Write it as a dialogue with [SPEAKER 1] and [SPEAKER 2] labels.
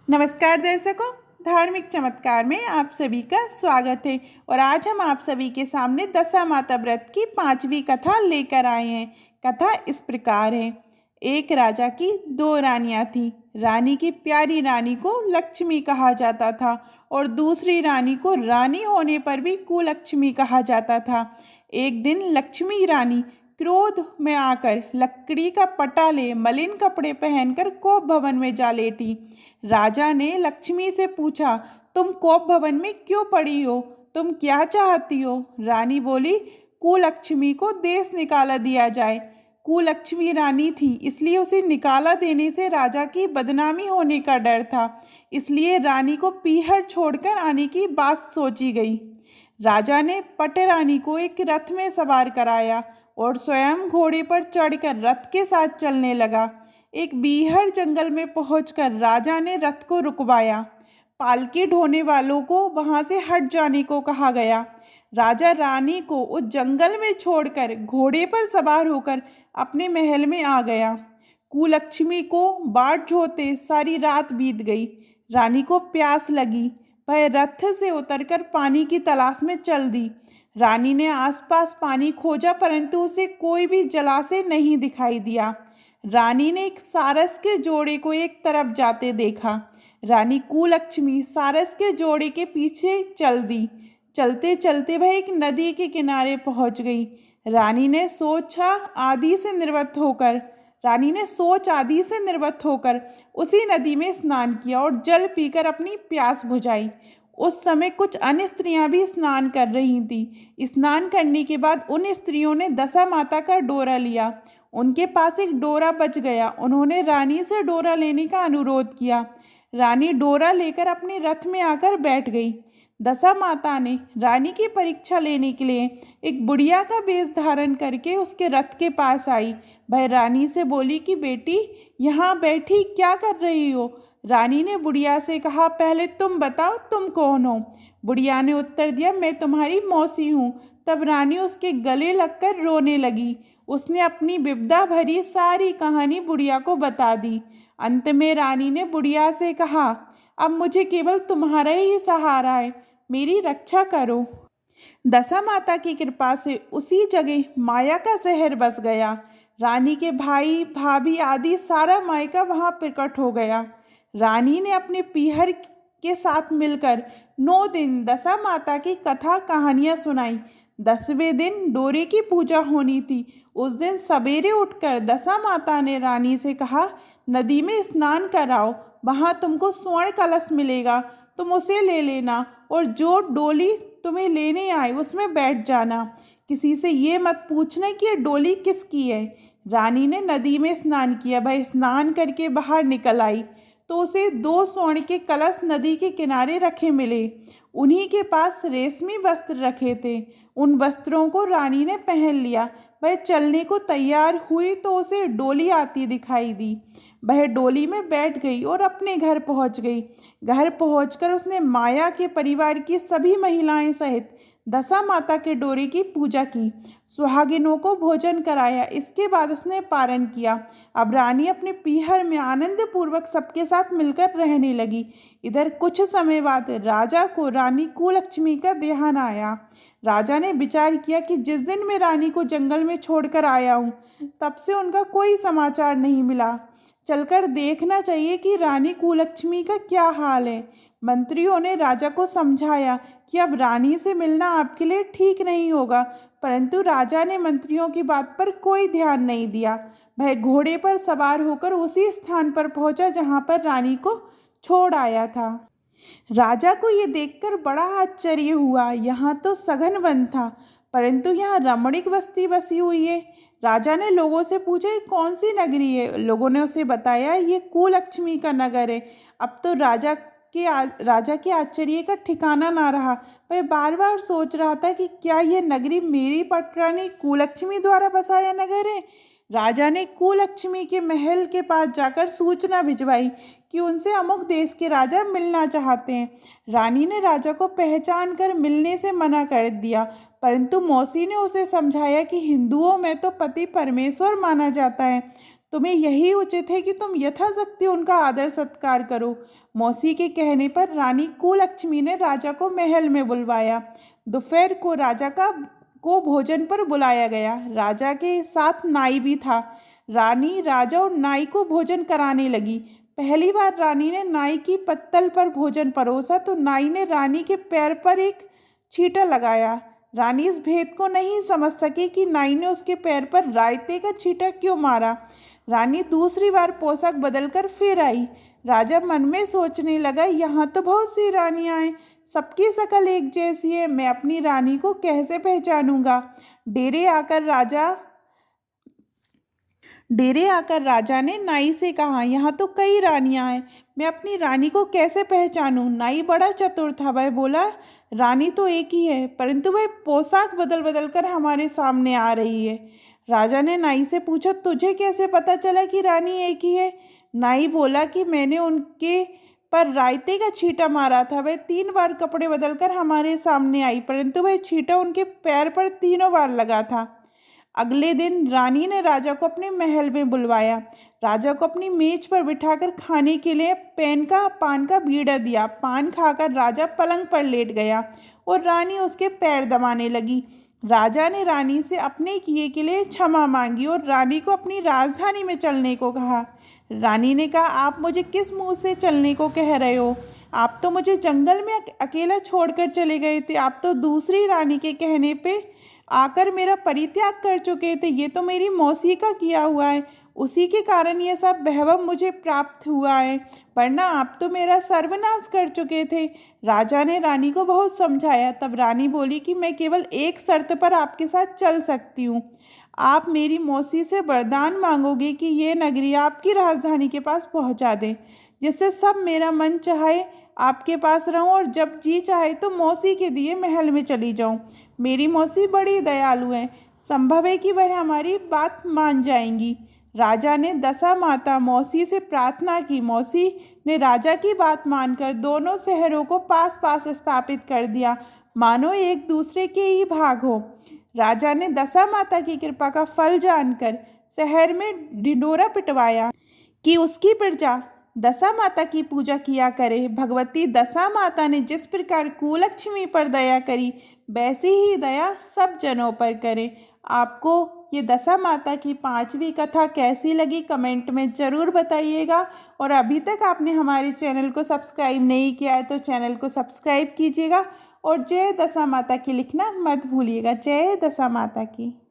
[SPEAKER 1] नमस्कार दर्शकों, धार्मिक चमत्कार में आप सभी का स्वागत है। और आज हम आप सभी के सामने दशा माता व्रत की 5वीं कथा लेकर आए हैं। कथा इस प्रकार है। एक राजा की 2 रानियां थीं। रानी की प्यारी रानी को लक्ष्मी कहा जाता था और दूसरी रानी को रानी होने पर भी कुलक्ष्मी कहा जाता था। एक दिन लक्ष्मी रानी क्रोध में आकर लकड़ी का पटा ले मलिन कपड़े पहनकर कोप भवन में जा लेटी। राजा ने लक्ष्मी से पूछा, तुम कोप भवन में क्यों पड़ी हो? तुम क्या चाहती हो? रानी बोली, कुलक्ष्मी को देश निकाला दिया जाए। कुलक्ष्मी रानी थी, इसलिए उसे निकाला देने से राजा की बदनामी होने का डर था। इसलिए रानी को पीहर छोड़कर आने की बात सोची गई। राजा ने पटरानी को एक रथ में सवार कराया और स्वयं घोड़े पर चढ़कर रथ के साथ चलने लगा। एक बीहड़ जंगल में पहुंचकर राजा ने रथ को रुकवाया। पालकी ढोने वालों को वहां से हट जाने को कहा गया। राजा रानी को उस जंगल में छोड़कर घोड़े पर सवार होकर अपने महल में आ गया। कुलक्ष्मी को बाट जोते सारी रात बीत गई। रानी को प्यास लगी। वह रथ से उतरकर पानी की तलाश में चल दी। रानी ने आसपास पानी खोजा, परंतु उसे कोई भी जलाशय नहीं दिखाई दिया। रानी ने एक सारस के जोड़े को एक तरफ जाते देखा। रानी कुलक्ष्मी सारस के जोड़े के पीछे चल दी। चलते चलते वह एक नदी के किनारे पहुंच गई। रानी ने सोच आदि से निर्वत होकर उसी नदी में स्नान किया और जल पीकर अपनी प्यास बुझाई। उस समय कुछ अन्य स्त्रियां भी स्नान कर रही थीं। स्नान करने के बाद उन स्त्रियों ने दशा माता का डोरा लिया। उनके पास एक डोरा बच गया। उन्होंने रानी से डोरा लेने का अनुरोध किया। रानी डोरा लेकर अपने रथ में आकर बैठ गई। दशा माता ने रानी की परीक्षा लेने के लिए एक बुढ़िया का वेश धारण करके उसके रथ के पास आई। वह रानी से बोली कि बेटी, यहाँ बैठी क्या कर रही हो? रानी ने बुढ़िया से कहा, पहले तुम बताओ, तुम कौन हो? बुढ़िया ने उत्तर दिया, मैं तुम्हारी मौसी हूँ। तब रानी उसके गले लगकर रोने लगी। उसने अपनी विपदा भरी सारी कहानी बुढ़िया को बता दी। अंत में रानी ने बुढ़िया से कहा, अब मुझे केवल तुम्हारा ही सहारा है, मेरी रक्षा करो। दशा माता की कृपा से उसी जगह माया का शहर बस गया। रानी के भाई भाभी आदि सारा मायका वहां प्रकट हो गया। रानी ने अपने पीहर के साथ मिलकर 9 दिन दशा माता की कथा कहानियां सुनाई। 10वें दिन डोरे की पूजा होनी थी। उस दिन सवेरे उठकर दशा माता ने रानी से कहा, नदी में स्नान कराओ, वहां तुमको स्वर्ण कलश मिलेगा, तुम उसे ले लेना और जो डोली तुम्हें लेने आए उसमें बैठ जाना। किसी से ये मत पूछना कि ये डोली किसकी है। रानी ने नदी में स्नान किया। वह स्नान करके बाहर निकल आई तो उसे 2 स्वर्ण के कलश नदी के किनारे रखे मिले। उन्हीं के पास रेशमी वस्त्र रखे थे। उन वस्त्रों को रानी ने पहन लिया। वह चलने को तैयार हुई तो उसे डोली आती दिखाई दी। वह डोली में बैठ गई और अपने घर पहुंच गई। घर पहुंचकर उसने माया के परिवार की सभी महिलाएं सहित दशा माता के डोरे की पूजा की, सुहागिनों को भोजन कराया। इसके बाद उसने पारण किया। अब रानी अपने पीहर में आनंद पूर्वक सबके साथ मिलकर रहने लगी। इधर कुछ समय बाद राजा को रानी कुलक्ष्मी का ध्यान आया। राजा ने विचार किया कि जिस दिन मैं रानी को जंगल में छोड़कर आया हूँ, तब से उनका कोई समाचार नहीं मिला। चलकर देखना चाहिए कि रानी कुलक्ष्मी का क्या हाल है। मंत्रियों ने राजा को समझाया कि अब रानी से मिलना आपके लिए ठीक नहीं होगा, परंतु राजा ने मंत्रियों की बात पर कोई ध्यान नहीं दिया। वह घोड़े पर सवार होकर उसी स्थान पर पहुंचा जहां पर रानी को छोड़ आया था। राजा को ये देखकर बड़ा आश्चर्य हुआ। यहाँ तो सघन वन था, परंतु यहाँ रमणीक बस्ती बसी हुई है। राजा ने लोगों से पूछा, ये कौन सी नगरी है? लोगों ने उसे बताया, ये कुलक्ष्मी का नगर है। अब तो राजा के आश्चर्य का ठिकाना ना रहा। वह बार बार सोच रहा था कि क्या यह नगरी मेरी पटरानी कुलक्ष्मी द्वारा बसाया नगर है। राजा ने कुलक्ष्मी के महल के पास जाकर सूचना भिजवाई कि उनसे अमुक देश के राजा मिलना चाहते हैं। रानी ने राजा को पहचान कर मिलने से मना कर दिया, परंतु मौसी ने उसे समझाया कि हिंदुओं में तो पति परमेश्वर माना जाता है, तुम्हें यही उचित है कि तुम यथाशक्ति उनका आदर सत्कार करो। मौसी के कहने पर रानी कुलक्ष्मी ने राजा को महल में बुलवाया। दोपहर को राजा को भोजन पर बुलाया गया। राजा के साथ नाई भी था। रानी राजा और नाई को भोजन कराने लगी। पहली बार रानी ने नाई की पत्तल पर भोजन परोसा तो नाई ने रानी के पैर पर एक छींटा लगाया। रानी इस भेद को नहीं समझ सकी कि नाई ने उसके पैर पर रायते का छींटा क्यों मारा। रानी दूसरी बार पोशाक बदलकर फिर आई। राजा मन में सोचने लगा, यहाँ तो बहुत सी रानियां हैं, सबकी शक्ल एक जैसी है, मैं अपनी रानी को कैसे पहचानूंगा। डेरे आकर राजा ने नाई से कहा, यहाँ तो कई रानियां हैं, मैं अपनी रानी को कैसे पहचानूं। नाई बड़ा चतुर था। वह बोला, रानी तो एक ही है, परंतु वह पोशाक बदल बदल कर हमारे सामने आ रही है। राजा ने नाई से पूछा, तुझे कैसे पता चला कि रानी एक ही है। नाई बोला कि मैंने उनके पर रायते का छींटा मारा था। वह 3 बार कपड़े बदलकर हमारे सामने आई, परंतु वह छींटा उनके पैर पर तीनों बार लगा था। अगले दिन रानी ने राजा को अपने महल में बुलवाया। राजा को अपनी मेज पर बिठाकर खाने के लिए पान का बीड़ा दिया। पान खाकर राजा पलंग पर लेट गया और रानी उसके पैर दबाने लगी। राजा ने रानी से अपने किए के लिए क्षमा मांगी और रानी को अपनी राजधानी में चलने को कहा। रानी ने कहा, आप मुझे किस मुंह से चलने को कह रहे हो? आप तो मुझे जंगल में अकेला छोड़कर चले गए थे। आप तो दूसरी रानी के कहने पे आकर मेरा परित्याग कर चुके थे। ये तो मेरी मौसी का किया हुआ है, उसी के कारण ये सब वैभव मुझे प्राप्त हुआ है, वरना आप तो मेरा सर्वनाश कर चुके थे। राजा ने रानी को बहुत समझाया। तब रानी बोली कि मैं केवल एक शर्त पर आपके साथ चल सकती हूँ। आप मेरी मौसी से वरदान मांगोगे कि ये नगरी आपकी राजधानी के पास पहुँचा दें, जिससे सब मेरा मन चाहे आपके पास रहूं और जब जी चाहे तो मौसी के दिए महल में चली जाऊं। मेरी मौसी बड़ी दयालु है, संभव है कि वह हमारी बात मान जाएंगी। राजा ने दशा माता मौसी से प्रार्थना की। मौसी ने राजा की बात मानकर दोनों शहरों को पास पास स्थापित कर दिया, मानो एक दूसरे के ही भाग हो। राजा ने दशा माता की कृपा का फल जानकर शहर में ढिंढोरा पिटवाया कि उसकी प्रजा दशा माता की पूजा किया करे। भगवती दशा माता ने जिस प्रकार कुलक्ष्मी पर दया करी, वैसी ही दया सब जनों पर करे। आपको ये दशा माता की 5वीं कथा कैसी लगी कमेंट में ज़रूर बताइएगा। और अभी तक आपने हमारे चैनल को सब्सक्राइब नहीं किया है तो चैनल को सब्सक्राइब कीजिएगा और जय दशा माता की लिखना मत भूलिएगा। जय दशा माता की।